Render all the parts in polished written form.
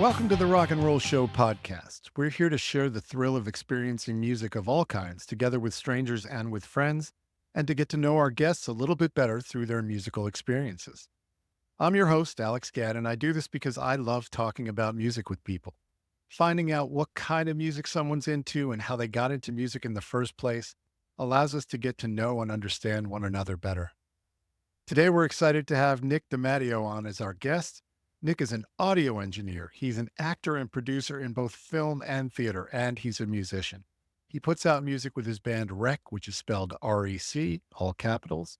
Welcome to the Rock and Roll Show podcast. We're here to share the thrill of experiencing music of all kinds together with strangers and with friends, and to get to know our guests a little bit better through their musical experiences. I'm your host, Alex Gadd, and I do this because I love talking about music with people. Finding out what kind of music someone's into and how they got into music in the first place allows us to get to know and understand one another better. Today, we're excited to have Nick DeMatteo on as our guest. Nick is an audio engineer. He's an actor and producer in both film and theater, and he's a musician. He puts out music with his band Rec, which is spelled REC, all capitals,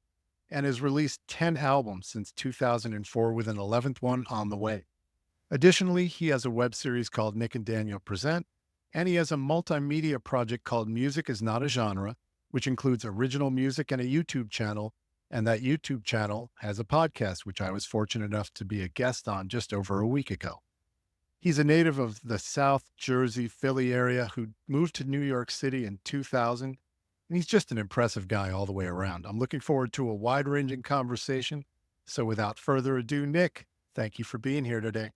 and has released 10 albums since 2004 with an 11th one on the way. Additionally, he has a web series called Nick and Daniel Present, and he has a multimedia project called Music is Not a Genre, which includes original music and a YouTube channel. And that YouTube channel has a podcast, which I was fortunate enough to be a guest on just over a week ago. He's a native of the South Jersey, Philly area who moved to New York City in 2000. And he's just an impressive guy all the way around. I'm looking forward to a wide-ranging conversation. So without further ado, Nick, thank you for being here today.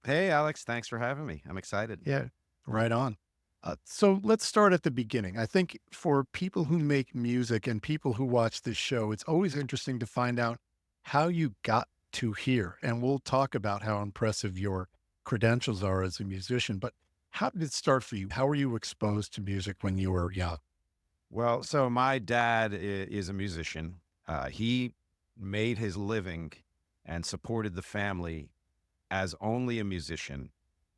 Hey, Alex, thanks for having me. I'm excited. Yeah, right on. So let's start at the beginning. I think for people who make music and people who watch this show, it's always interesting to find out how you got to here. And we'll talk about how impressive your credentials are as a musician. But how did it start for you? How were you exposed to music when you were young? Well, so my dad is a musician. He made his living and supported the family as only a musician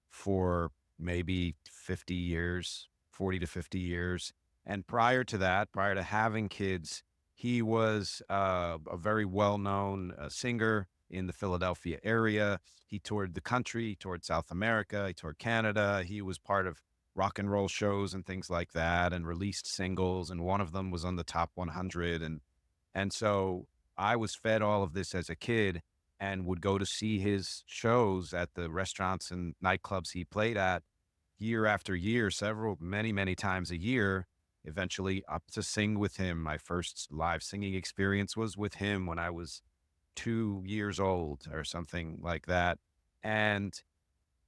for maybe 50 years, 40 to 50 years. And prior to that, prior to having kids, he was a very well-known singer in the Philadelphia area. He toured the country, he toured South America, he toured Canada. He was part of rock and roll shows and things like that and released singles. And one of them was on the top 100. And so I was fed all of this as a kid and would go to see his shows at the restaurants and nightclubs he played at year after year, many times a year, eventually up to sing with him. My first live singing experience was with him when I was 2 years old or something like that. And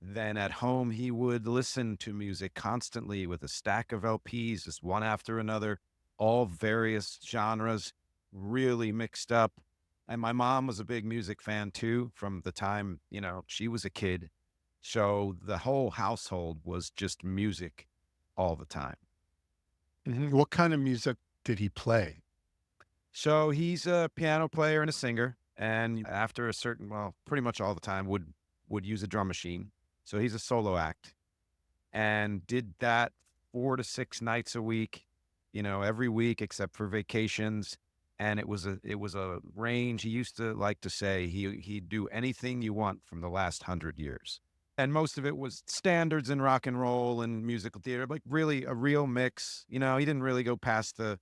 then at home, he would listen to music constantly with a stack of LPs, just one after another, all various genres, really mixed up. And my mom was a big music fan too from the time, she was a kid. So the whole household was just music all the time. What kind of music did he play? So he's a piano player and a singer. And after a certain, well, pretty much all the time would use a drum machine. So he's a solo act and did that 4 to 6 nights a week, every week except for vacations. And it was a range. He used to like to say he'd do anything you want from the last 100 years. And most of it was standards in rock and roll and musical theater, like really a real mix. He didn't really go past the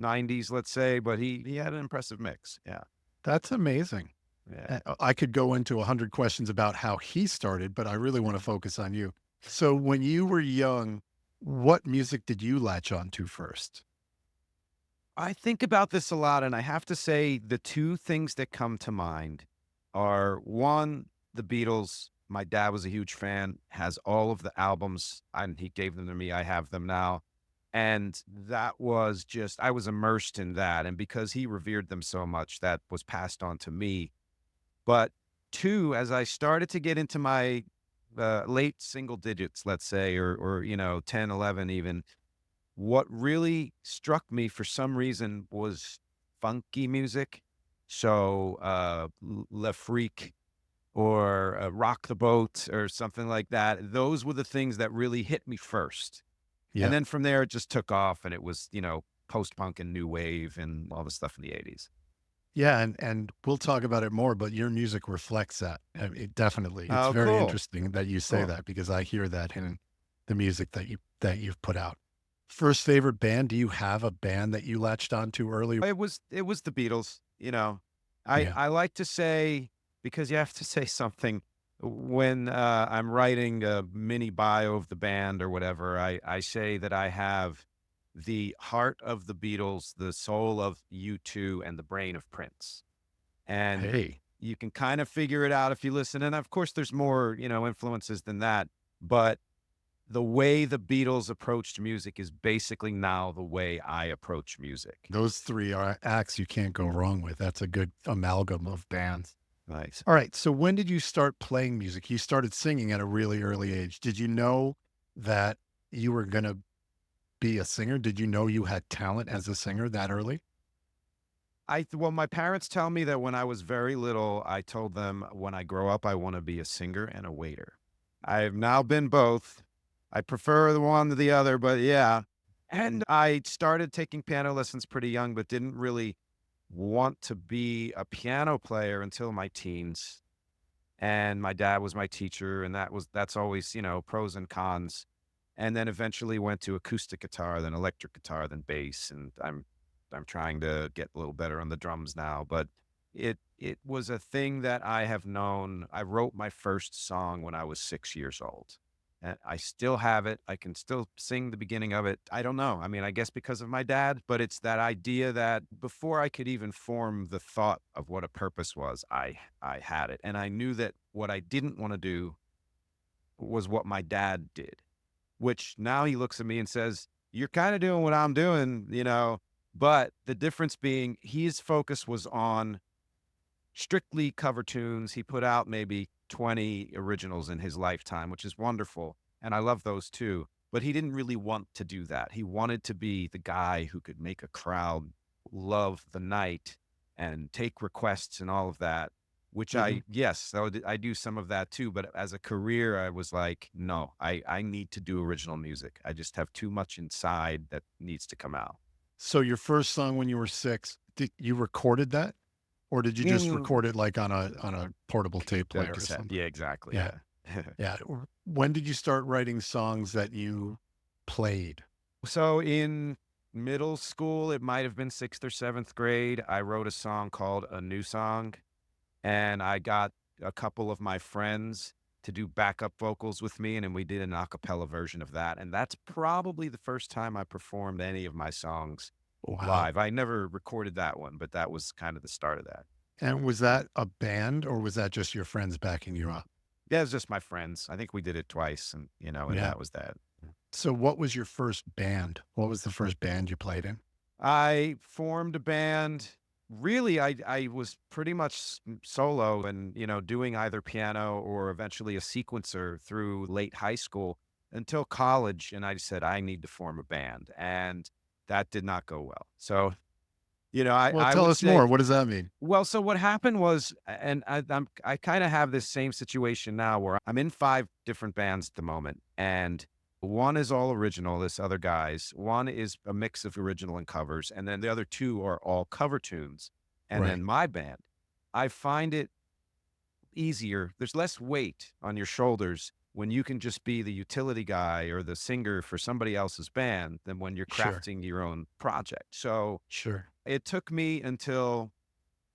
90s, let's say, but he had an impressive mix. Yeah. That's amazing. Yeah. I could go into 100 questions about how he started, but I really want to focus on you. So when you were young, what music did you latch on to first? I think about this a lot, and I have to say the two things that come to mind are one, the Beatles. My dad was a huge fan, has all of the albums, and he gave them to me. I have them now. And that was just, I was immersed in that. And because he revered them so much, that was passed on to me. But two, as I started to get into my late single digits, let's say, or 10, 11 even, what really struck me for some reason was funky music. So Le Freak or Rock the Boat or something like that. Those were the things that really hit me first. And Yeah. then from there, it just took off and it was, post-punk and new wave and all the stuff in the 80s. Yeah, and we'll talk about it more, but your music reflects that. It definitely. It's Oh, very cool. interesting that you say Cool. that because I hear that in the music that you've put out. First favorite band, do you have a band that you latched on to early? It was the Beatles, I Yeah. I like to say, because you have to say something when I'm writing a mini bio of the band or whatever, I say that I have the heart of the Beatles, the soul of U2, and the brain of Prince. And Hey. You can kind of figure it out if you listen. And of course, there's more, influences than that. But the way the Beatles approached music is basically now the way I approach music. Those three are acts you can't go wrong with. That's a good amalgam of bands. Nice. All right. So when did you start playing music? You started singing at a really early age. Did you know that you were going to be a singer? Did you know you had talent as a singer that early? Well, my parents tell me that when I was very little, I told them when I grow up, I want to be a singer and a waiter. I've now been both. I prefer the one to the other, but yeah. And I started taking piano lessons pretty young, but didn't really want to be a piano player until my teens. And my dad was my teacher, and that's always, pros and cons. And then eventually went to acoustic guitar, then electric guitar, then bass, and I'm trying to get a little better on the drums now, but it was a thing that I have known. I wrote my first song when I was 6 years old. And I still have it. I can still sing the beginning of it. I don't know. I mean, I guess because of my dad, but it's that idea that before I could even form the thought of what a purpose was, I had it. And I knew that what I didn't want to do was what my dad did, which now he looks at me and says, "You're kind of doing what I'm doing, But the difference being his focus was on strictly cover tunes. He put out maybe 20 originals in his lifetime, which is wonderful. And I love those too. But he didn't really want to do that. He wanted to be the guy who could make a crowd love the night and take requests and all of that, which Mhm. yes, I do some of that too. But as a career, I was like, no, I need to do original music. I just have too much inside that needs to come out. So your first song when you were 6, did you recorded that? Or did you just Mm, record it like on a portable tape the player or cassette. something? Yeah, exactly. Yeah. Yeah. Yeah. When did you start writing songs that you played? So in middle school, it might have been sixth or seventh grade, I wrote a song called A New Song, and I got a couple of my friends to do backup vocals with me, and then we did an a cappella version of that. And that's probably the first time I performed any of my songs Wow. live. I never recorded that one, but that was kind of the start of that. And was that a band or was that just your friends backing you up? Yeah, it was just my friends. I think we did it twice, and and Yeah. that was that. So what was your first band? What was the first band you played in? I formed a band. Really, I was pretty much solo and, doing either piano or eventually a sequencer through late high school until college. And I said, I need to form a band. And that did not go well. So, Well, I tell would us say, more. What does that mean? well, so what happened was, and I kind of have this same situation now where I'm in 5 different bands at the moment, and one is all original. This other guy's one is a mix of original and covers, and then the other 2 are all cover tunes. And Right. then my band, I find it easier. There's less weight on your shoulders when you can just be the utility guy or the singer for somebody else's band than when you're Sure. crafting your own project. So Sure. it took me until,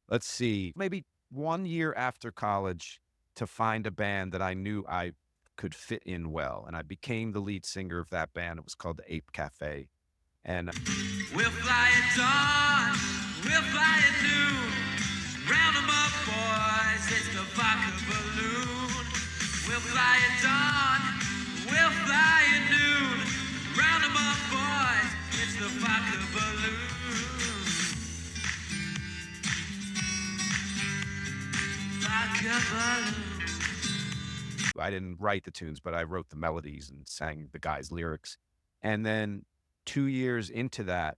let's see, maybe 1 year after college to find a band that I knew I could fit in well, and I became the lead singer of that band. It was called the Ape Cafe, and We'll fly at dawn, we'll fly at noon. Round 'em up, boys, it's the vodka balloon. We'll fly at dawn, we'll fly at noon. Round 'em up, boys, it's the vodka balloon. Vodka balloon. I didn't write the tunes, but I wrote the melodies and sang the guys' lyrics. And then 2 years into that,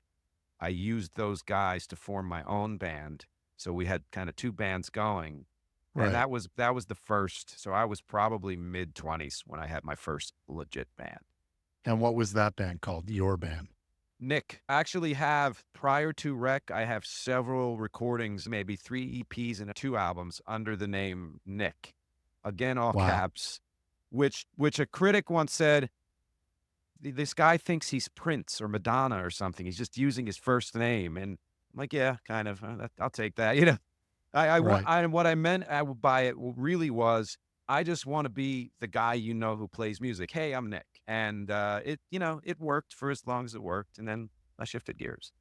I used those guys to form my own band. So we had kind of 2 bands going, and Right. that was the first. So I was probably mid-20s when I had my first legit band. And what was that band called? Your band? Nick, I actually have, prior to Rec, I have several recordings, maybe 3 EPs and 2 albums under the name Nick. Again, all Wow. caps, which a critic once said, This guy thinks he's Prince or Madonna or something. He's just using his first name." And I'm like, "Yeah, kind of. I'll take that." Right. What I meant by it really was, I just want to be the guy who plays music. Hey, I'm Nick, and it worked for as long as it worked, and then I shifted gears.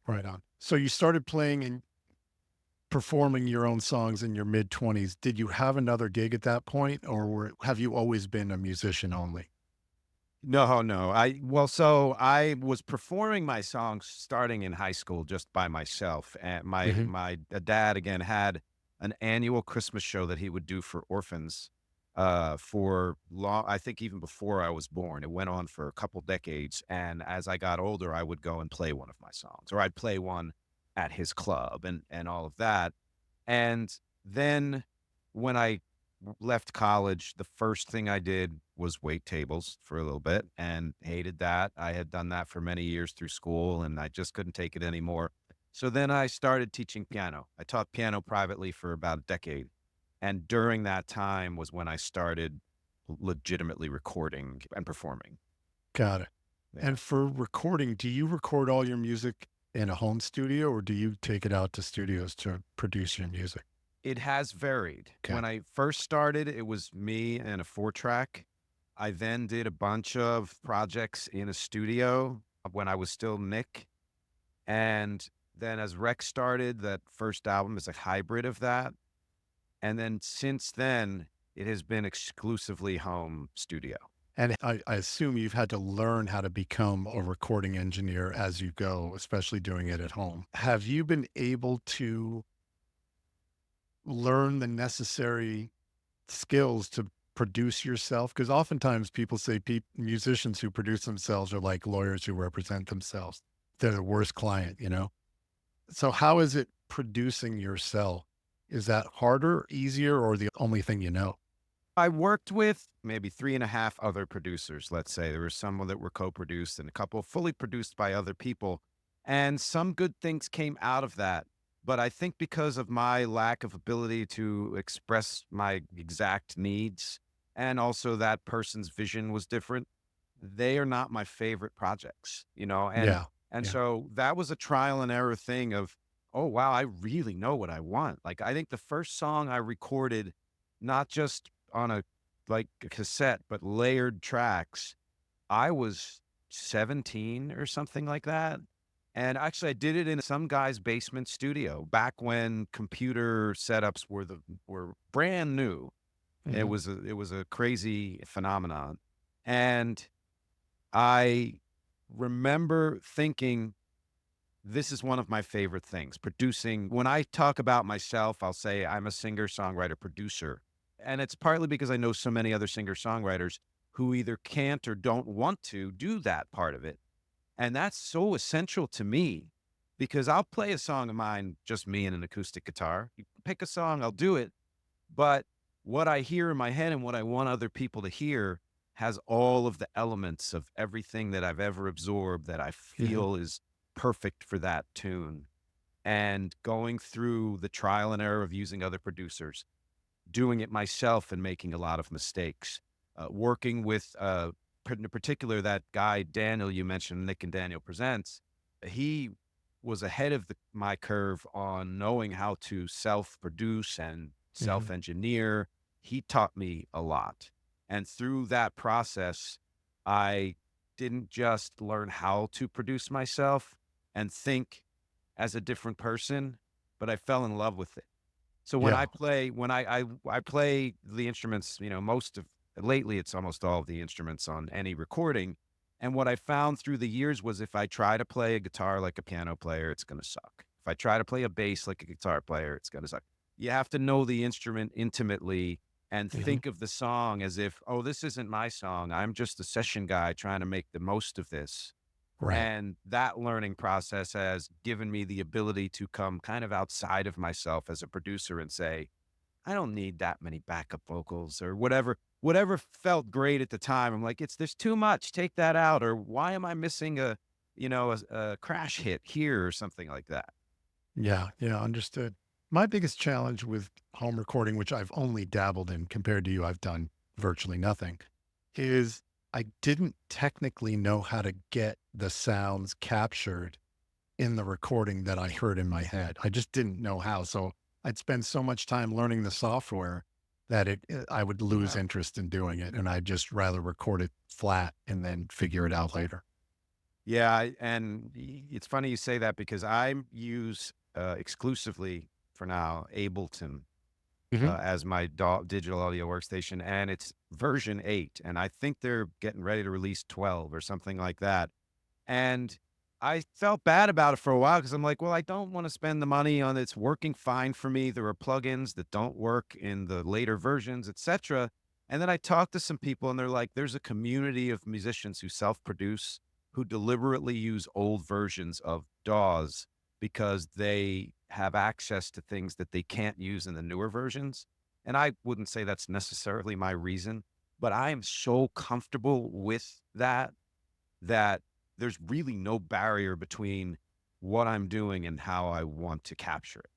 Right on. So you started playing in performing your own songs in your mid 20s, did you have another gig at that point, or have you always been a musician only? No, no. So I was performing my songs starting in high school just by myself. And Hmm. my dad again had an annual Christmas show that he would do for orphans for long, I think even before I was born. It went on for a couple decades. And as I got older, I would go and play one of my songs, or I'd play one at his club and all of that. And then when I left college, the first thing I did was wait tables for a little bit and hated that. I had done that for many years through school and I just couldn't take it anymore. So then I started teaching piano. I taught piano privately for about a decade. And during that time was when I started legitimately recording and performing. Got it. Yeah. And for recording, do you record all your music in a home studio or do you take it out to studios to produce your music? It has varied. Okay. When I first started, it was me and a 4-track. I then did a bunch of projects in a studio when I was still Nick. And then as Rex started, that first album is a hybrid of that. And then since then, it has been exclusively home studio. And I assume you've had to learn how to become a recording engineer as you go, especially doing it at home. Have you been able to learn the necessary skills to produce yourself? Because oftentimes people say musicians who produce themselves are like lawyers who represent themselves. They're the worst client, you know? So, how is it producing yourself? Is that harder, easier, or the only thing you know? I worked with maybe three and a half other producers, let's say. There were some that were co-produced and a couple fully produced by other people. And some good things came out of that. But I think because of my lack of ability to express my exact needs and also that person's vision was different, they are not my favorite projects, you know? Yeah. And Yeah. so that was a trial and error thing of, oh wow, I really know what I want. Like I think the first song I recorded, not just on a like a cassette, but layered tracks. I was 17 or something like that. And actually I did it in some guy's basement studio back when computer setups were brand new. Mhm. It was a crazy phenomenon. And I remember thinking this is one of my favorite things, producing. When I talk about myself, I'll say I'm a singer, songwriter, producer. And it's partly because I know so many other singer songwriters who either can't or don't want to do that part of it. And that's so essential to me because I'll play a song of mine, just me and an acoustic guitar. You pick a song, I'll do it. But what I hear in my head and what I want other people to hear has all of the elements of everything that I've ever absorbed that I Mhm. feel is perfect for that tune. And going through the trial and error of using other producers, doing it myself and making a lot of mistakes, working with, in particular, that guy, Daniel, you mentioned, Nick and Daniel Presents, he was ahead of my curve on knowing how to self produce and self Mhm. engineer. He taught me a lot. And through that process, I didn't just learn how to produce myself and think as a different person, but I fell in love with it. So when I Yeah. play, I play the instruments, you know, most of lately it's almost all of the instruments on any recording. And what I found through the years was if I try to play a guitar like a piano player, it's going to suck. If I try to play a bass like a guitar player, it's going to suck. You have to know the instrument intimately and Mhm. think of the song as if, oh, this isn't my song. I'm just a session guy trying to make the most of this. Right. And that learning process has given me the ability to come kind of outside of myself as a producer and say, I don't need that many backup vocals or whatever felt great at the time. I'm like, there's too much, take that out. Or why am I missing a crash hit here or something like that? Yeah. Yeah. Understood. My biggest challenge with home recording, which I've only dabbled in compared to you, I've done virtually nothing, is I didn't technically know how to get the sounds captured in the recording that I heard in my head. I just didn't know how. So I'd spend so much time learning the software that I would lose Yeah. interest in doing it. And I'd just rather record it flat and then figure it out later. Yeah, and it's funny you say that because I use exclusively for now, Ableton, Hmm. as my digital audio workstation, and it's version 8, and I think they're getting ready to release 12 or something like that. And I felt bad about it for a while because I'm like, well, I don't want to spend the money on it. It's working fine for me. There are plugins that don't work in the later versions, etc. And then I talked to some people and they're like, there's a community of musicians who self-produce, who deliberately use old versions of DAWs because they have access to things that they can't use in the newer versions. And I wouldn't say that's necessarily my reason, but I am so comfortable with that there's really no barrier between what I'm doing and how I want to capture it.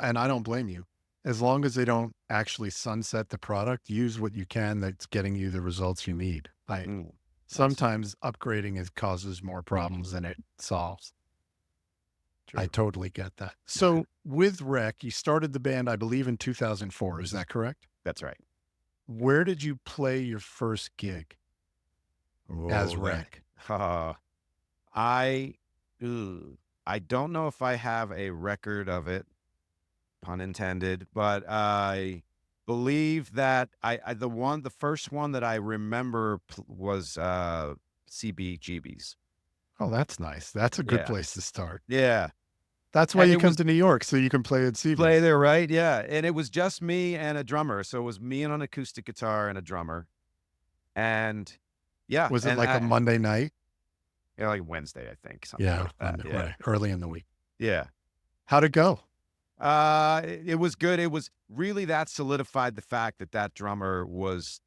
And I don't blame you. As long as they don't actually sunset the product, use what you can that's getting you the results you need. Mm, nice. Sometimes upgrading it causes more problems than it solves. I True. totally get that. So with Rec, you started the band, I believe, in 2004. Is that correct? That's right. Where did you play your first gig as Oh, that. Rec? Uh, I, ooh, I don't know if I have a record of it, pun intended, but I believe that the first one that I remember was CBGB's. Oh, that's nice. That's a good Yeah. place to start. Yeah. That's why And you it come was to New York so you can play at play CB's. there, right? Yeah. And it was just me and a drummer. So it was me and an acoustic guitar and a drummer. And yeah, Was it and like a I, Monday night? yeah, like Wednesday, I think, something Yeah, like that. Monday, Yeah. right, early in the week. Yeah. How'd it go? It was good. It was really that solidified the fact that that drummer was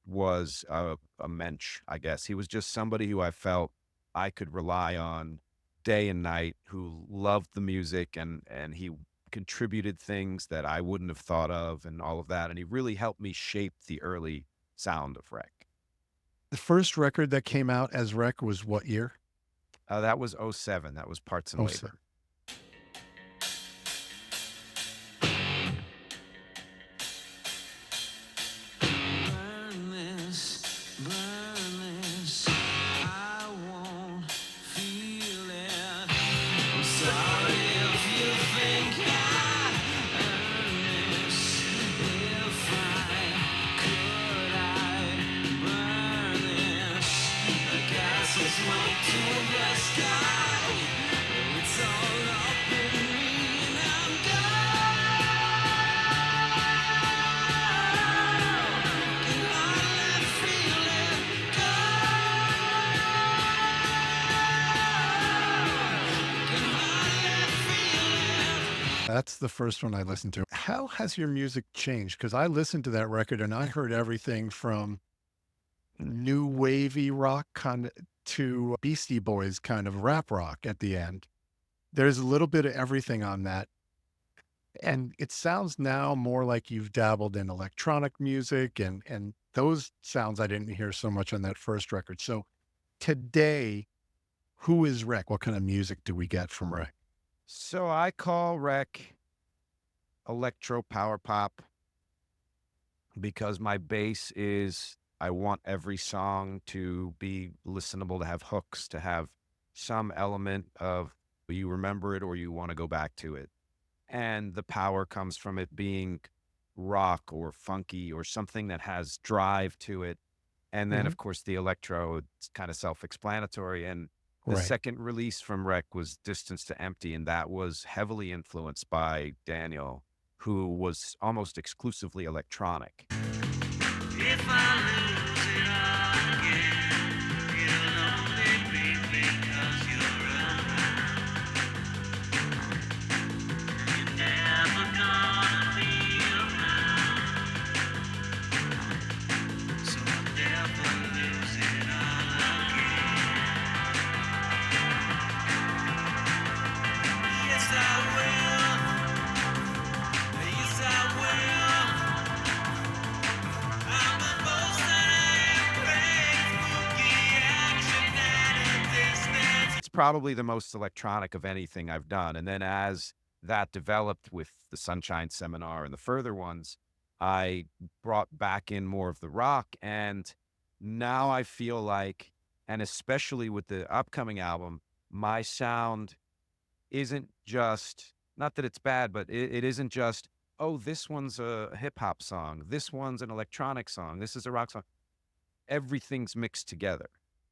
a mensch, I guess. He was just somebody who I felt I could rely on day and night, who loved the music and he contributed things that I wouldn't have thought of and all of that. And he really helped me shape the early sound of Rec. The first record that came out as Rec was what year? That was '07. That was Parts and Oh, so Labor. Burn this, I won't feel it. I'm sorry if you think I earned this. If I could, I'd burn this. I guess it's smoke to the sky. It's all up in me and I'm gone. Can hardly feel it go. Can hardly feel it. that's the first one I listened to. How has your music changed? Because I listened to that record and I heard everything from new wavy rock kind of to Beastie Boys kind of rap rock at the end. There's a little bit of everything on that. And it sounds now more like you've dabbled in electronic music and those sounds I didn't hear so much on that first record. So today, who is Rec? What kind of music do we get from Rec? So I call Rec electro power pop because my base is I want every song to be listenable, to have hooks, to have some element of you remember it or you want to go back to it. And the power comes from it being rock or funky or something that has drive to it. And then, Mhm. of course, the electro, it's kind of self explanatory. And the Right. second release from Rec was Distance to Empty. And that was heavily influenced by Daniel, who was almost exclusively electronic. If I lose it all again, it'll only be because you're around. You're never gonna be around, so I'll never lose it all again. Yes, I will. Yes, I will. I'm the most action at a distance. It's probably the most electronic of anything I've done. And then as that developed with the Sunshine Seminar and the further ones, I brought back in more of the rock. And now I feel like, and especially with the upcoming album, my sound isn't just not that it's bad, but it isn't just, oh, this one's a hip hop song, this one's an electronic song, this is a rock song. Everything's mixed together.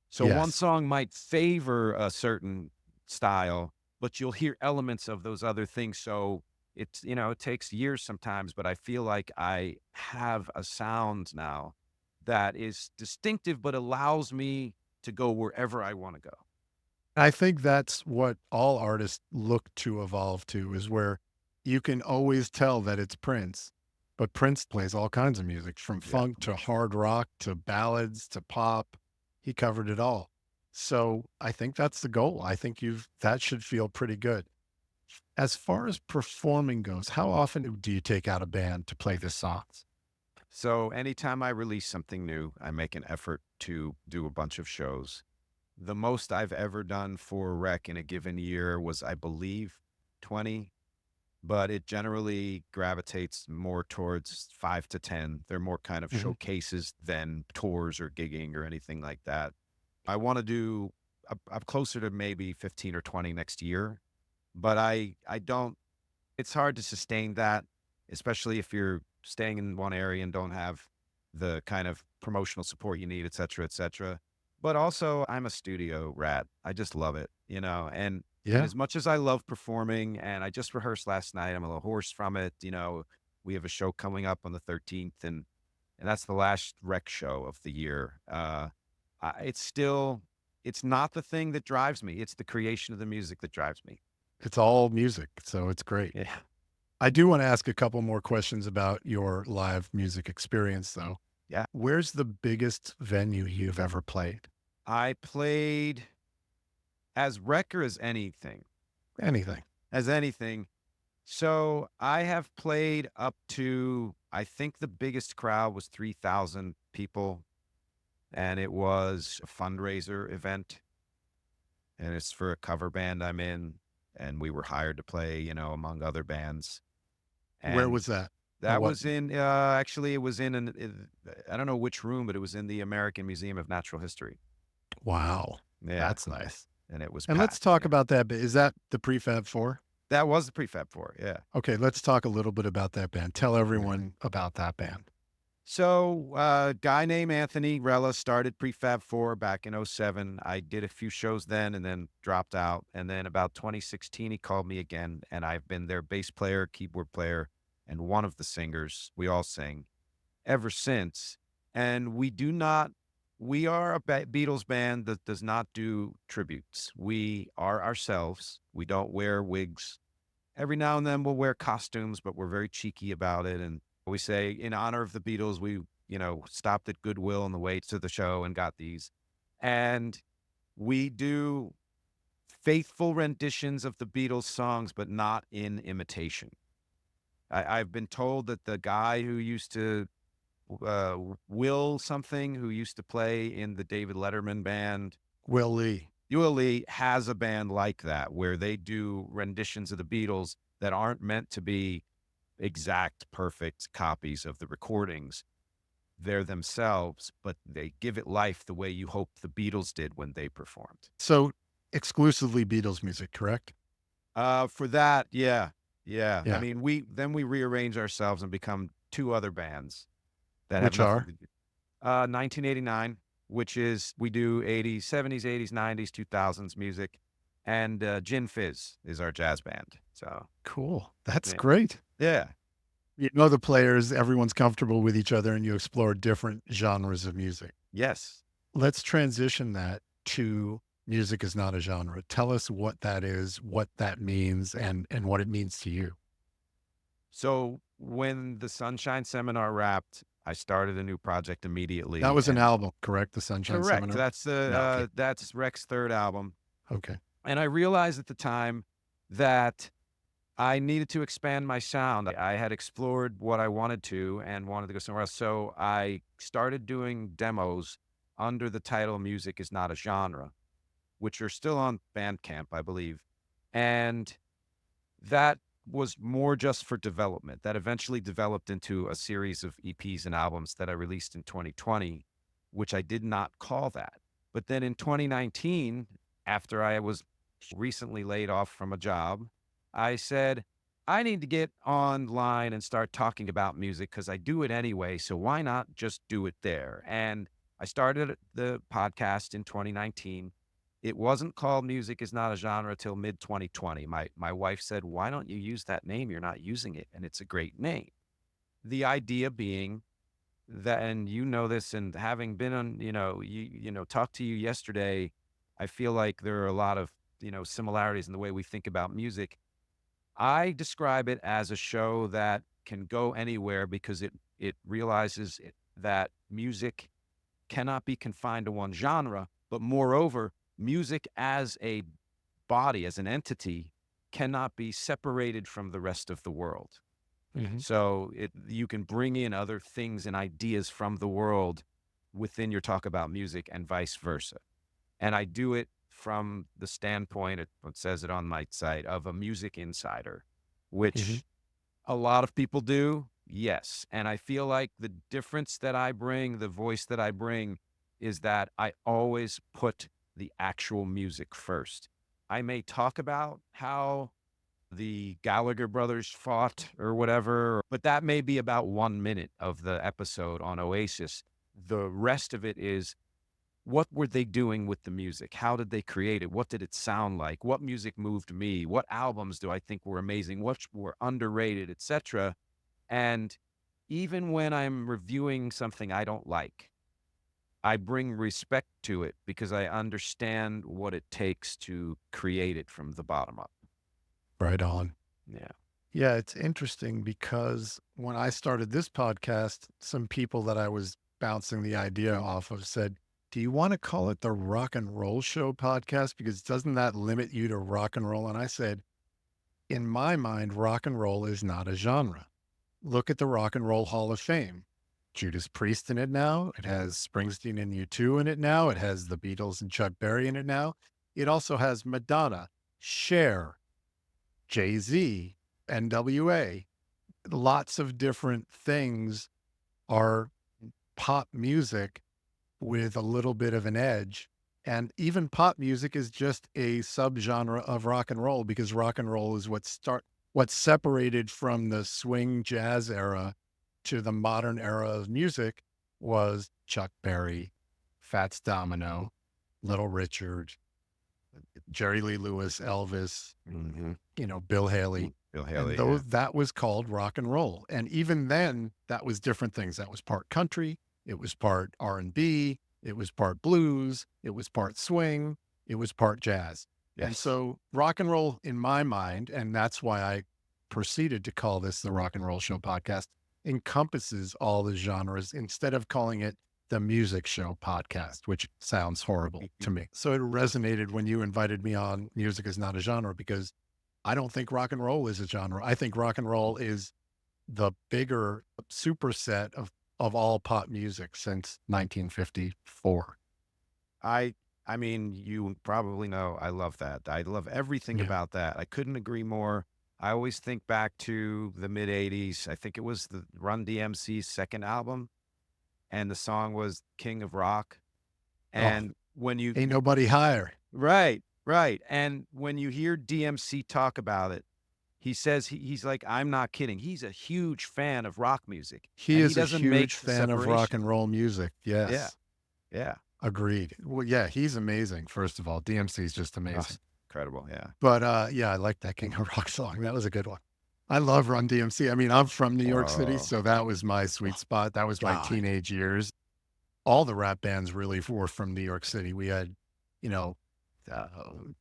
So one Yes. song might favor a certain style, but you'll hear elements of those other things. So it's, it takes years sometimes, but I feel like I have a sound now that is distinctive, but allows me to go wherever I want to go. I think that's what all artists look to evolve to is where you can always tell that it's Prince, but Prince plays all kinds of music from Yeah. funk to hard rock to ballads to pop. He covered it all. So I think that's the goal. I think that should feel pretty good. As far as performing goes, how often do you take out a band to play the songs? So anytime I release something new, I make an effort to do a bunch of shows. The most I've ever done for Rec in a given year was, I believe, 20, but it generally gravitates more towards 5 to 10. They're more kind of Mhm. showcases than tours or gigging or anything like that. I want to do, I'm closer to maybe 15 or 20 next year, but I don't, it's hard to sustain that, especially if you're staying in one area and don't have the kind of promotional support you need, et cetera, et cetera. But also, I'm a studio rat. I just love it, and Yeah. as much as I love performing, and I just rehearsed last night, I'm a little hoarse from it. We have a show coming up on the 13th, and that's the last Rec show of the year. It's still, it's not the thing that drives me. It's the creation of the music that drives me. It's all music, so it's great. Yeah. I do want to ask a couple more questions about your live music experience, though. Yeah. Where's the biggest venue you've ever played? I played as Rec or as anything, Anything. as anything. So I have played up to, I think the biggest crowd was 3,000 people, and it was a fundraiser event, and it's for a cover band I'm in, and we were hired to play, among other bands. Where And was that? Or that what? was actually, it was I don't know which room, but it was in the American Museum of Natural History. Wow. Yeah. That's nice. And it was And let's packed. talk Yeah. about that. Is that the Prefab Four? That was the Prefab Four. Yeah. Okay, let's talk a little bit about that band. Tell everyone about that band. So, a guy named Anthony Rella started Prefab 4 back in '07. I did a few shows then and then dropped out. And then about 2016, he called me again, and I've been their bass player, keyboard player, and one of the singers. We all sing ever since. And we are a Beatles band that does not do tributes. We are ourselves. We don't wear wigs. Every now and then we'll wear costumes, but we're very cheeky about it. And we say, in honor of the Beatles, we, stopped at Goodwill on the way to the show and got these. And we do faithful renditions of the Beatles songs, but not in imitation. I've been told that the guy who used to, Will something, who used to play in the David Letterman band, Will Lee. Will Lee, has a band like that where they do renditions of the Beatles that aren't meant to be exact, perfect copies of the recordings. They're themselves, but they give it life the way you hope the Beatles did when they performed. So exclusively Beatles music, correct? For that, yeah, yeah. I Yeah. mean, we rearrange ourselves and become two other bands that have Which nothing are? to do. 1989, which is, we do 80s, 70s, 80s, 90s, 2000s music, and Gin Fizz is our jazz band. So Cool. That's yeah, great. yeah. You know the players, everyone's comfortable with each other, and you explore different genres of music. Yes. Let's transition that to music is not a genre. Tell us what that is, what that means, and what it means to you. So when the Sunshine Seminar wrapped, I started a new project That immediately. was an And album, correct? The Sunshine correct, Seminar? that's No, okay. that's Rec's third album. Okay. And I realized at the time that I needed to expand my sound. I had explored what I wanted to and wanted to go somewhere else. So I started doing demos under the title Music is Not a Genre, which are still on Bandcamp, I believe. And that was more just for development. That eventually developed into a series of EPs and albums that I released in 2020, which I did not call that. But then in 2019, after I was recently laid off from a job, I said, I need to get online and start talking about music because I do it anyway. So why not just do it there? And I started the podcast in 2019. It wasn't called Music is Not a Genre till mid 2020. My wife said, "Why don't you use that name? You're not using it, and it's a great name." The idea being that, and you know this, and having been on, talked to you yesterday, I feel like there are a lot of, similarities in the way we think about music. I describe it as a show that can go anywhere because it realizes that music cannot be confined to one genre, but moreover, music as a body, as an entity, cannot be separated from the rest of the world. Hmm. So you can bring in other things and ideas from the world within your talk about music and vice versa. And I do it from the standpoint, it says it on my site, of a music insider, Hmm. which a lot of people do, yes. And I feel like the difference that I bring, the voice that I bring, is that I always put the actual music first. I may talk about how the Gallagher brothers fought or whatever, but that may be about 1 minute of the episode on Oasis. The rest of it is, what were they doing with the music? How did they create it? What did it sound like? What music moved me? What albums do I think were amazing? What were underrated, etc.? And even when I'm reviewing something I don't like, I bring respect to it because I understand what it takes to create it from the bottom up. Right on. Yeah. Yeah, it's interesting because when I started this podcast, some people that I was bouncing the idea off of said, "Do you want to call it the Rock and Roll Show podcast? Because doesn't that limit you to rock and roll?" And I said, in my mind, rock and roll is not a genre. Look at the Rock and Roll Hall of Fame. Judas Priest in it now. It has Springsteen and U2 in it now. It has the Beatles and Chuck Berry in it now. It also has Madonna, Cher, Jay-Z, NWA. Lots of different things are pop music with a little bit of an edge. And even pop music is just a subgenre of rock and roll because rock and roll is what separated from the swing jazz era to the modern era of music was Chuck Berry, Fats Domino, Little Richard, Jerry Lee Lewis, Elvis, Mm-hmm. Bill Haley. Bill And Haley. those Yeah. that was called rock and roll. And even then, that was different things. That was part country, it was part R&B, it was part blues, it was part swing, it was part jazz. And Yes. so rock and roll in my mind, and that's why I proceeded to call this the Rock and Roll Show podcast, encompasses all the genres instead of calling it the Music Show podcast, which sounds horrible to me. So it resonated when you invited me on Music is Not a Genre because I don't think rock and roll is a genre. I think rock and roll is the bigger superset of all pop music since 1954. I I mean, you probably know I love that. I love everything Yeah. about that. I couldn't agree more. I always think back to the mid 80s. I think it was the Run DMC's second album, and the song was King of Rock. Oh, And when you ain't nobody higher. right, right. And when you hear DMC talk about it, he says he's like, I'm not kidding. He's a huge fan of rock music, He and he is a doesn't make huge the fan of rock separation. and roll music. Yeah, Yes. yeah. Agreed. Well, yeah, he's amazing. First of all, DMC is just Oh, amazing. incredible. Yeah. But yeah, I like that King of Rock song. That was a good one. I love Run DMC. I mean, I'm from New York City, Oh, so that was my sweet oh, spot. That was my God. teenage years. All the rap bands really were from New York City. We had, you know, uh,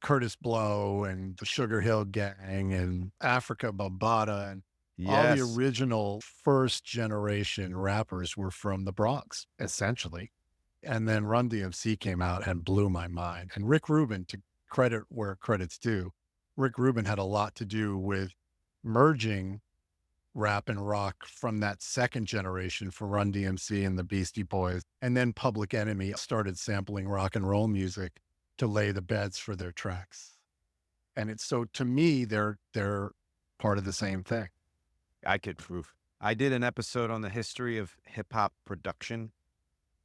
Curtis Blow and the Sugar Hill Gang and Africa Bambaataa and all the Yes. original first generation rappers were from the Bronx, essentially. And then Run DMC came out and blew my mind. And Rick Rubin, to credit where credit's due, Rick Rubin had a lot to do with merging rap and rock from that second generation for Run DMC and the Beastie Boys. And then Public Enemy started sampling rock and roll music to lay the beds for their tracks. And it's so to me, they're part of the same thing. I could prove. I did an episode on the history of hip hop production,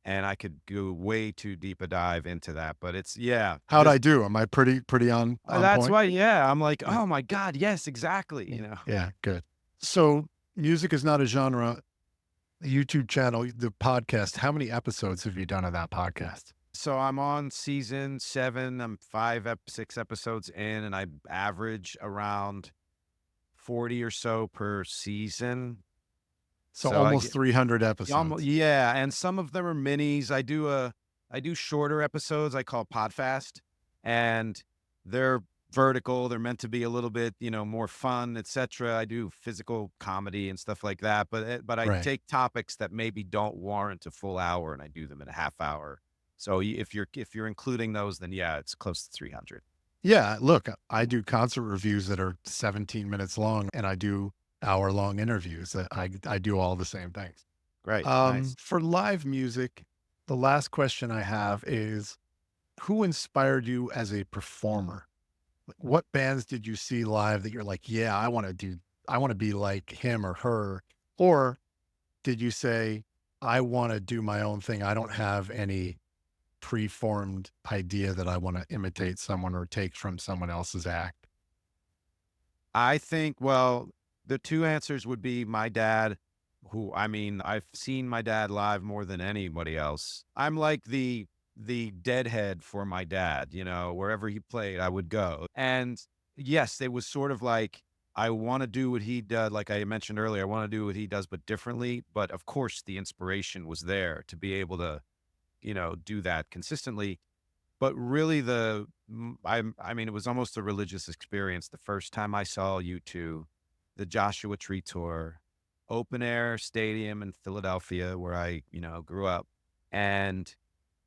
and I could go way too deep a dive into that. But it's yeah, How'd I just do? Am I pretty on that's point? why yeah, I'm like, Yeah. oh my god, yes, exactly. You know. Yeah, good. So music is not a genre. The YouTube channel, the podcast, how many episodes have you done of that podcast? So I'm on season 7. I'm 6 episodes in, and I average around 40 or so per season. So So I almost get 300 episodes. yeah, and some of them are minis. I do shorter episodes I call Podfast, and they're vertical. They're meant to be a little bit, more fun, etc. I do physical comedy and stuff like that, but I Right. take topics that maybe don't warrant a full hour, and I do them in a half hour. So if you're including those, then yeah, it's close to 300. Yeah, look, I do concert reviews that are 17 minutes long and I do hour-long interviews. I do all the same things. Great, nice. For live music, the last question I have is who inspired you as a performer? Like, what bands did you see live that you're like, yeah, I want to be like him or her? Or did you say, I want to do my own thing? I don't have any preformed idea that I want to imitate someone or take from someone else's act. I think, well, the two answers would be my dad, I've seen my dad live more than anybody else. I'm like the deadhead for my dad, wherever he played, I would go. And yes, it was sort of like I want to do what he does, like I mentioned earlier, I want to do what he does, but differently. But of course, the inspiration was there to be able to, do that consistently. But really it was almost a religious experience the first time I saw U2, the Joshua Tree tour, open air stadium in Philadelphia where I, grew up. And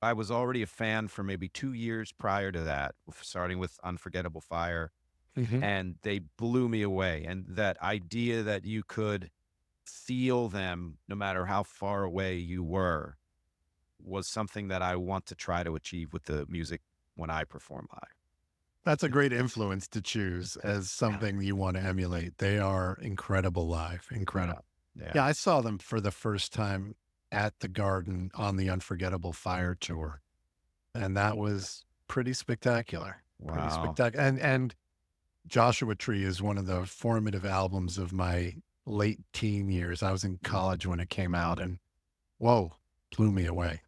I was already a fan for maybe 2 years prior to that, starting with Unforgettable Fire, Mhm. and they blew me away. And that idea that you could feel them no matter how far away you were was something that I want to try to achieve with the music when I perform live. That's a great influence to choose as Yeah. something you want to emulate. They are incredible live, Yeah. incredible. Yeah. Yeah, I saw them for the first time at the Garden on the Unforgettable Fire tour, and that was pretty spectacular. Pretty Wow. spectacular. And Joshua Tree is one of the formative albums of my late teen years. I was in college when it came out, and whoa, blew me away.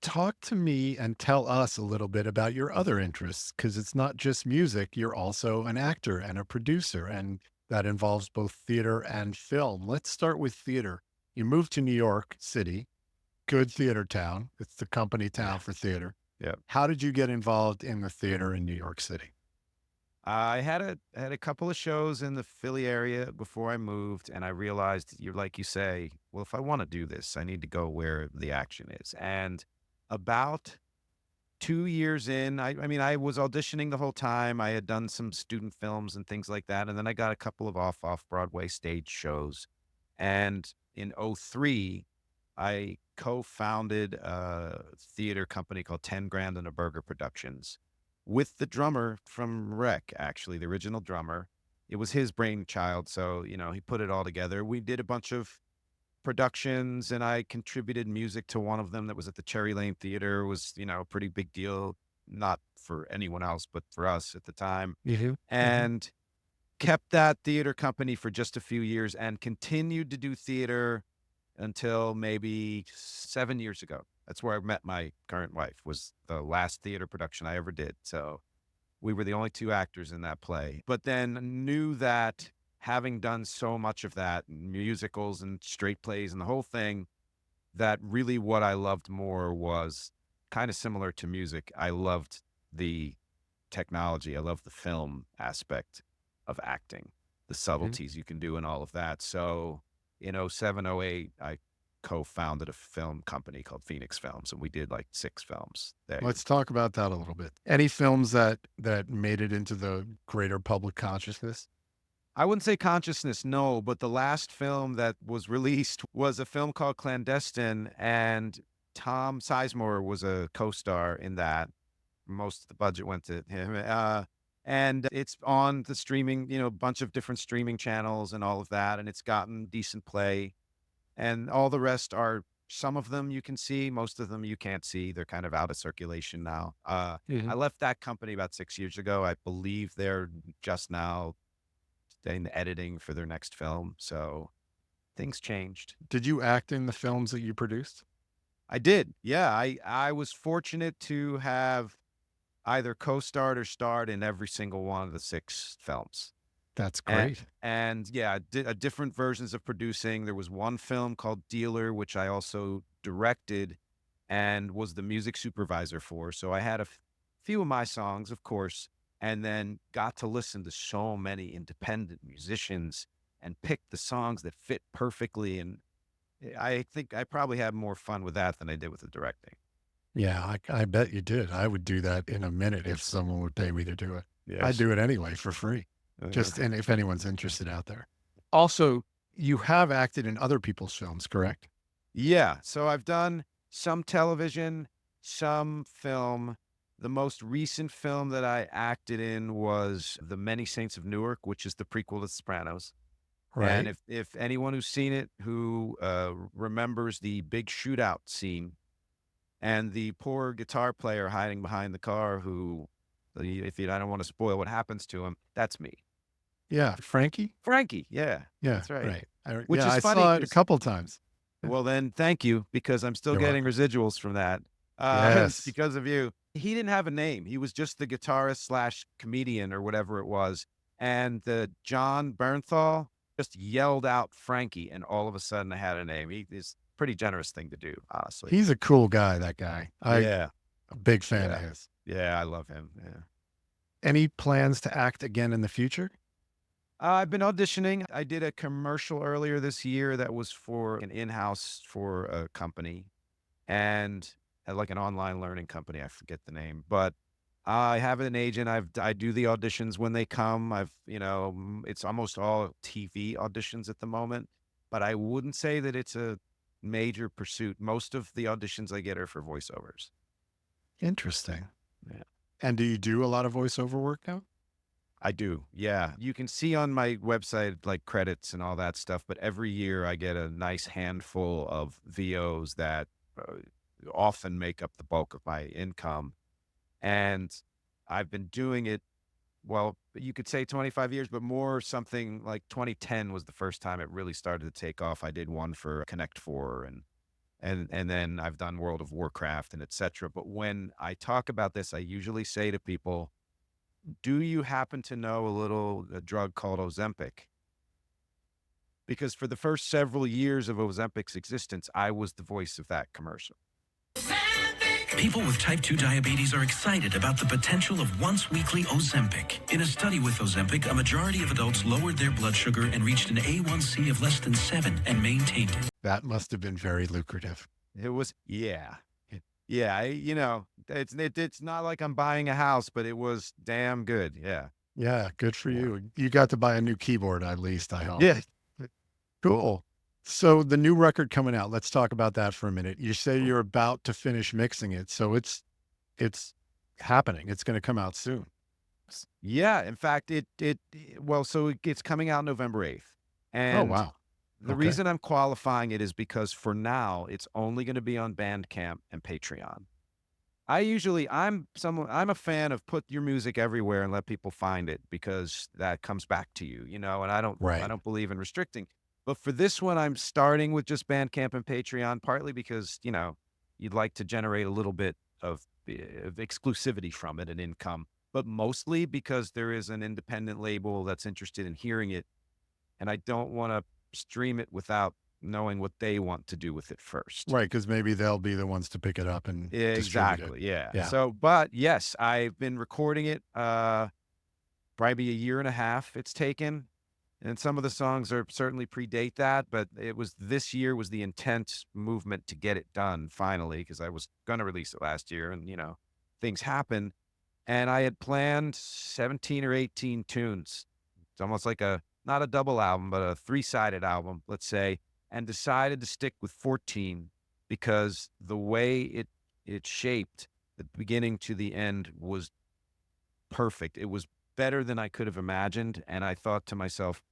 Talk to me and tell us a little bit about your other interests, because it's not just music. You're also an actor and a producer, and that involves both theater and film. Let's start with theater. You moved to New York City, good theater town. It's the company town Yeah. for theater. Yeah. How did you get involved in the theater in New York City? I had a couple of shows in the Philly area before I moved, and I realized you're like you say, well, if I want to do this, I need to go where the action is. And about 2 years in, I was auditioning the whole time. I had done some student films and things like that, and then I got a couple of off Broadway stage shows. And in '03, I co-founded a theater company called 10 Grand and a Burger Productions with the drummer from Wreck, actually, the original drummer. It was his brainchild, so, he put it all together. We did a bunch of productions, and I contributed music to one of them that was at the Cherry Lane Theater. It was, a pretty big deal, not for anyone else, but for us at the time. Hmm. Hmm. And kept that theater company for just a few years and continued to do theater until maybe 7 years ago. That's where I met my current wife, was the last theater production I ever did. So we were the only 2 actors in that play, but then knew that having done so much of that, musicals and straight plays and the whole thing, that really what I loved more was kind of similar to music. I loved the technology. I loved the film aspect of acting, the Hmm. subtleties you can do and all of that. So in '07, '08, I co-founded a film company called Phoenix Films, and we did like 6 films there. Let's talk about that a little bit. Any films that made it into the greater public consciousness? I wouldn't say consciousness, no, but the last film that was released was a film called Clandestine, and Tom Sizemore was a co-star in that. Most of the budget went to him. And it's on the streaming, a bunch of different streaming channels and all of that, and it's gotten decent play. And all the rest are Some of them you can see, most of them you can't see. They're kind of out of circulation now. I Mhm. left that company about 6 years ago. I believe they're just now in editing for their next film. So things changed. Did you act in the films that you produced? I did. Yeah. I was fortunate to have either co-starred or starred in every single one of the 6 films. That's And great. and yeah, different versions of producing. There was one film called Dealer, which I also directed and was the music supervisor for. So I had few of my songs, of course, and then got to listen to so many independent musicians and pick the songs that fit perfectly. And I think I probably had more fun with that than I did with the directing. Yeah, I bet you did. I would do that in a minute if someone would pay me to do it. I'd Yes. do it anyway for free. Uh, Just and if anyone's interested out there. Also, you have acted in other people's films, correct? Yeah. So I've done some television, some film. The most recent film that I acted in was The Many Saints of Newark, which is the prequel to The Sopranos. And Right? if anyone who's seen it who remembers the big shootout scene and the poor guitar player hiding behind the car who, if you, I don't want to spoil what happens to him, that's me. Yeah, Frankie? Frankie. Yeah, Yeah, that's right. right. Which Yeah, is I funny saw it a because couple times. Yeah, well, then thank you because I'm still you're getting welcome. residuals from that. It's Yes. because of you. He didn't have a name. He was just the guitarist slash comedian or whatever it was. And the John Bernthal just yelled out Frankie, and all of a sudden I had a name. He is a pretty generous thing to do, honestly. He's a cool guy, that guy. Yeah, A big fan of yeah, his. yeah. I love him. Yeah. Any plans to act again in the future? I've been auditioning. I did a commercial earlier this year that was for an in-house for a company and like an online learning company. I forget the name, but I have an agent. I do the auditions when they come. It's almost all TV auditions at the moment, but I wouldn't say that it's a major pursuit. Most of the auditions I get are for voiceovers. Interesting. Yeah. And do you do a lot of voiceover work now? I do. Yeah. You can see on my website like credits and all that stuff, but every year I get a nice handful of VOs that uh, often make up the bulk of my income. And I've been doing it, well, you could say 25 years, but more something like 2010 was the first time it really started to take off. I did one for Connect 4 and then I've done World of Warcraft and etc. But when I talk about this, I usually say to people, do you happen to know a drug called Ozempic? Because for the first several years of Ozempic's existence, I was the voice of that commercial. People with type 2 diabetes are excited about the potential of once-weekly Ozempic. In a study with Ozempic, a majority of adults lowered their blood sugar and reached an A1C of less than 7 and maintained it. That must have been very lucrative. It was, yeah. Yeah, it's not like I'm buying a house, but it was damn good. Yeah. Yeah, good for Yeah. you. You got to buy a new keyboard at least, I hope. Yeah. Cool. So the new record coming out, let's talk about that for a minute. You say you're about to finish mixing it, so it's happening. It's going to come out soon. Yeah. In fact, well, so it's coming out November 8th. Oh, And wow. the Okay. reason I'm qualifying it is because for now, it's only going to be on Bandcamp and Patreon. I'm a fan of put your music everywhere and let people find it because that comes back to you, and I Right. don't believe in restricting. But for this one, I'm starting with just Bandcamp and Patreon, partly because, you'd like to generate a little bit of exclusivity from it and income, but mostly because there is an independent label that's interested in hearing it. And I don't want to stream it without knowing what they want to do with it first. Right, because maybe they'll be the ones to pick it up and Yeah, distribute it. exactly. Yeah. Yeah. So, but yes, I've been recording it, probably a year and a half it's taken. And some of the songs are certainly predate that, but this year was the intense movement to get it done finally, because I was going to release it last year and, things happen. And I had planned 17 or 18 tunes. It's almost like not a double album, but a three-sided album, let's say, and decided to stick with 14 because the way it shaped the beginning to the end was perfect. It was better than I could have imagined. And I thought to myself,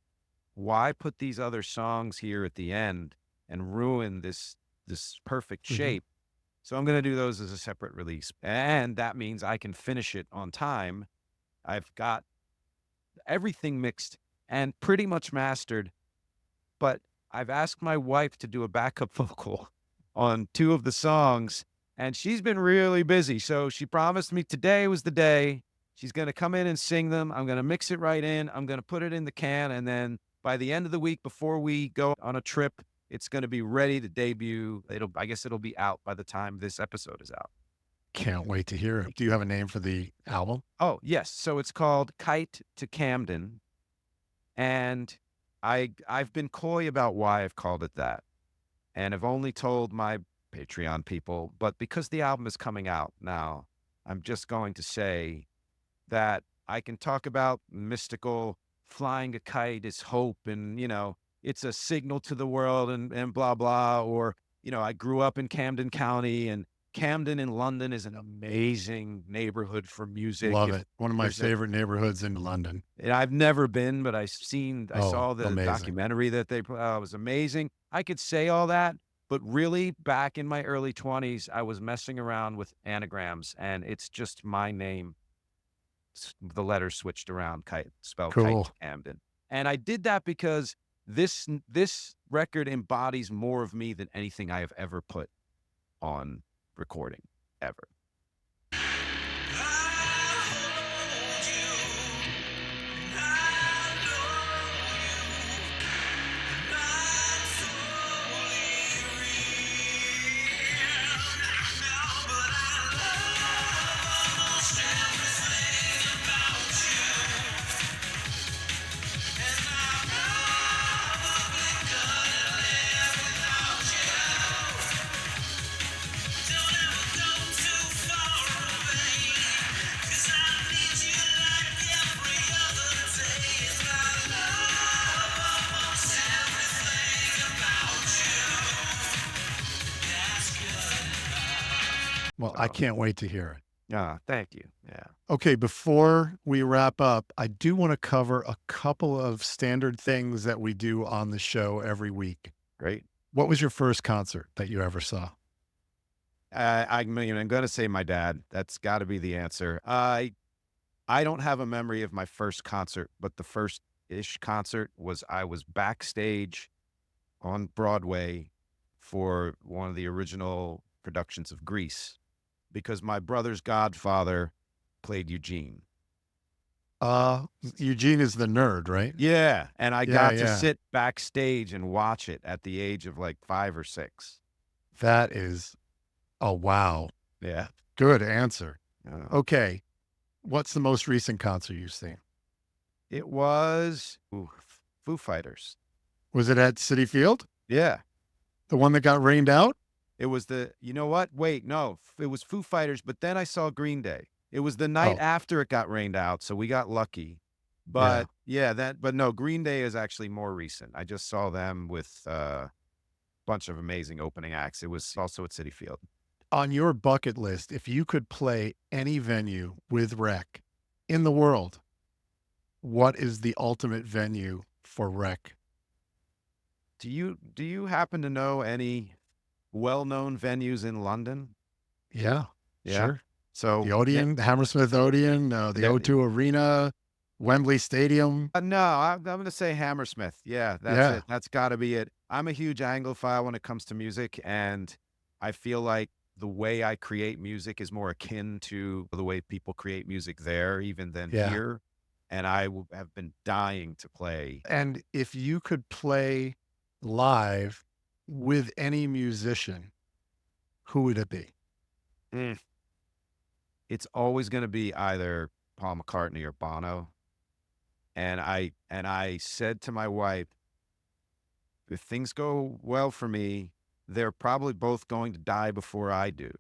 why put these other songs here at the end and ruin this this perfect Mhm. shape. So I'm going to do those as a separate release. And that means I can finish it on time. I've got everything mixed and pretty much mastered, but I've asked my wife to do a backup vocal on 2 of the songs, and she's been really busy. So she promised me today was the day. She's going to come in and sing them. I'm going to mix it right in. I'm going to put it in the can. And then by the end of the week, before we go on a trip, it's going to be ready to debut. I guess it'll be out by the time this episode is out. Can't wait to hear it. Do you have a name for the album? Oh, yes. So it's called Kite to Camden. And I've been coy about why I've called it that. And I've only told my Patreon people, but because the album is coming out now, I'm just going to say that I can talk about mystical flying a kite is hope and, it's a signal to the world and blah, blah. Or, I grew up in Camden County, and Camden in London is an amazing neighborhood for music. Love If it. One of my there's a favorite neighborhoods in London. and I've never been, but I Oh, saw the amazing. documentary that they put out. It was amazing. I could say all that, but really back in my early 20s, I was messing around with anagrams, and it's just my name, the letters switched around, Kite, spelled Kite Cool. Camden. And I did that because this record embodies more of me than anything I have ever put on recording, ever. Well, I can't wait to hear it. Thank you. Yeah. Okay, before we wrap up, I do want to cover a couple of standard things that we do on the show every week. Great. What was your first concert that you ever saw? I'm going to say my dad. That's got to be the answer. I don't have a memory of my first concert, but the first-ish concert I was backstage on Broadway for one of the original productions of Grease, because my brother's godfather played Eugene. Eugene is the nerd, right? Yeah, and I Yeah, got to yeah. sit backstage and watch it at the age of like 5 or 6. That is a wow. Yeah. Good answer. Uh, Okay. What's the most recent concert you've seen? It was Foo Fighters. Was it at Citi Field? Yeah. The one that got rained out? It was you know what? Wait, no, it was Foo Fighters, but then I saw Green Day. It was the night Oh, after it got rained out, so we got lucky. yeah. But but no, Green Day is actually more recent. I just saw them with a bunch of amazing opening acts. It was also at Citi Field. On your bucket list, if you could play any venue with Rec in the world, what is the ultimate venue for Rec? Do you happen to know any well-known venues in London? Yeah, Yeah. sure. So The Odeon, the Hammersmith Odeon, the Yeah. O2 Arena, Wembley Stadium. No, I'm going to say Hammersmith. Yeah, that's Yeah. it. That's got to be it. I'm a huge Anglophile when it comes to music, and I feel like the way I create music is more akin to the way people create music there, even than Yeah. here. And I have been dying to play. And if you could play live with any musician, who would it be? Mm. It's always going to be either Paul McCartney or Bono. And I said to my wife, if things go well for me, they're probably both going to die before I do.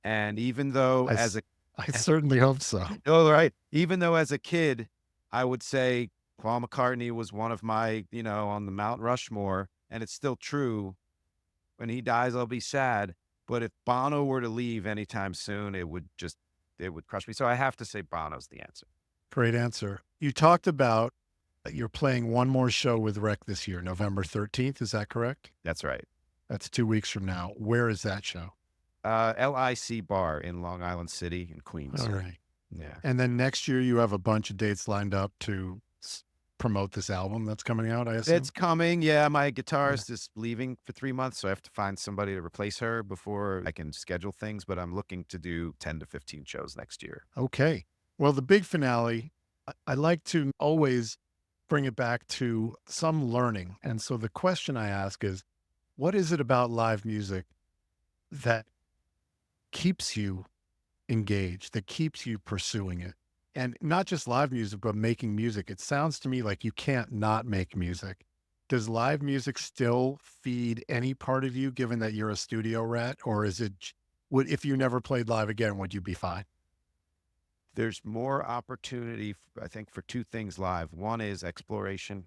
And even though I certainly hope so. oh, right, even though as a kid, I would say Paul McCartney was one of my, on the Mount Rushmore, and it's still true. When he dies, I'll be sad. But if Bono were to leave anytime soon, it would crush me. So I have to say Bono's the answer. Great answer. You talked about that you're playing one more show with Rec this year, November 13th. Is that correct? That's right. That's 2 weeks from now. Where is that show? LIC Bar in Long Island City in Queens. All right. Yeah. And then next year, you have a bunch of dates lined up to promote this album that's coming out, I assume? It's coming. Yeah, my Yeah. guitarist is leaving for 3 months, so I have to find somebody to replace her before I can schedule things. But I'm looking to do 10 to 15 shows next year. Okay. Well, the big finale, I like to always bring it back to some learning. And so the question I ask is, what is it about live music that keeps you engaged, that keeps you pursuing it? And not just live music, but making music. It sounds to me like you can't not make music. Does live music still feed any part of you, given that you're a studio rat? Or is it, would, if you never played live again, would you be fine? There's more opportunity, I think, for two things live. One is exploration,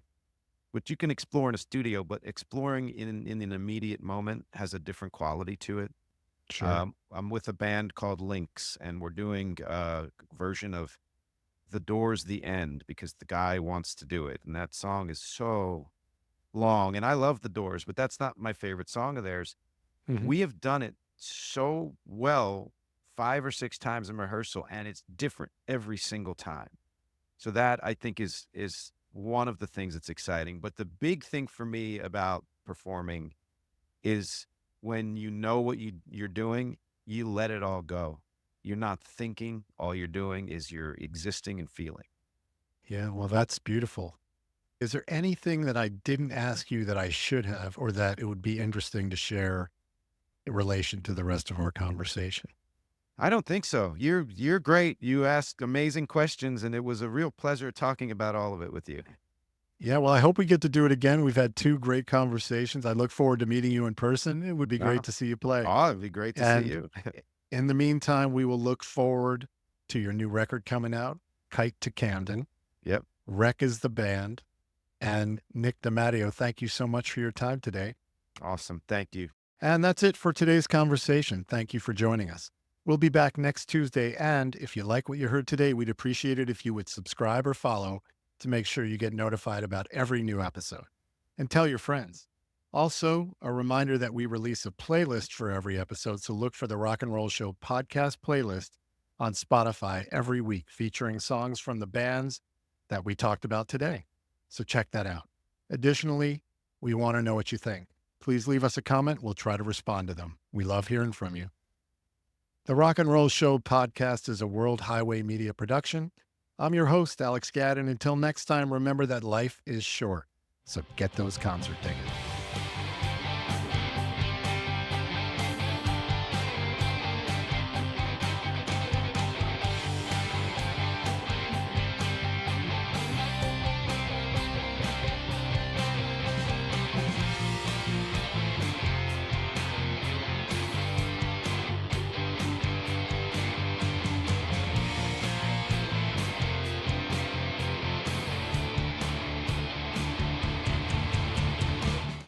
which you can explore in a studio, but exploring in an immediate moment has a different quality to it. Sure. I'm with a band called Lynx, and we're doing a version of The Doors' The End because the guy wants to do it. And that song is so long. And I love The Doors, but that's not my favorite song of theirs. Mhm. We have done it so well 5 or 6 times in rehearsal, and it's different every single time. So that I think is one of the things that's exciting. But the big thing for me about performing is when you know what you're doing, you let it all go. You're not thinking. All you're doing is you're existing and feeling. Yeah, well, that's beautiful. Is there anything that I didn't ask you that I should have, or that it would be interesting to share in relation to the rest of our conversation? I don't think so. You're great. You ask amazing questions, and it was a real pleasure talking about all of it with you. Yeah, well, I hope we get to do it again. We've had two great conversations. I look forward to meeting you in person. It would be great Oh, to see you play. oh, it'd be great to see And you. in the meantime, we will look forward to your new record coming out, Kite to Camden. Yep. Wreck is the band. And Nick DeMatteo, thank you so much for your time today. Awesome. Thank you. And that's it for today's conversation. Thank you for joining us. We'll be back next Tuesday. And if you like what you heard today, we'd appreciate it if you would subscribe or follow to make sure you get notified about every new episode. And tell your friends. Also, a reminder that we release a playlist for every episode. So look for the Rock and Roll Show podcast playlist on Spotify every week, featuring songs from the bands that we talked about today. So check that out. Additionally, we want to know what you think. Please leave us a comment. We'll try to respond to them. We love hearing from you. The Rock and Roll Show podcast is a World Highway Media production. I'm your host, Alex Gadd, and until next time, remember that life is short. So get those concert tickets.